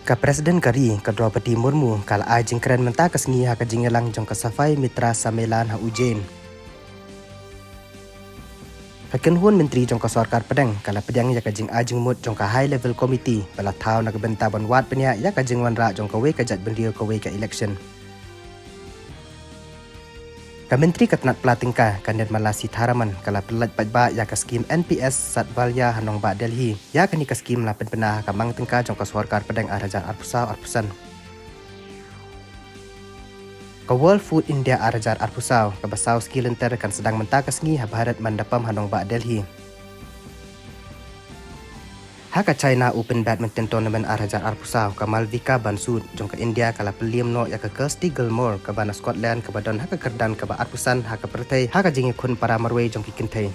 Ka Presiden Kari ka Draupadi Murmu kala ajing keren menta kasngi ha ka jingelang jong kasafai mitra samelan ha ujen. Kakenhun Menteri jong ka Sarkar Padang kala pedang ya ka jing ajing mut jong ka high level committee bala tau na benta ban wat penya ya ka jing wanra jong ka we ka jat bendio ka we ka election. Ka Menteri Katnat Platingka Kandet Malasi Tharaman kala pelat pajba ya ka skim NPS Satvalya Hanong Ba Delhi ya ka ni ka skim la penpena ka mang tengka jong ka Sarkar Padang arajan arpusan. Ka World Food India arajar arpusau ka basau skilenter kan sedang menta kasngi ha Bharat mandapam Hanong Ba Delhi. Ha ka China Open Badminton Tournament arajar arpusau ka Malvika Bansud jong ka India kala peliam no ya ka Kirsty Gilmore ka bana Scotland ka badon ha ka kerdan ka ba arpusan ha ka pertai ha ka jingi khun para marway jong ki kintai.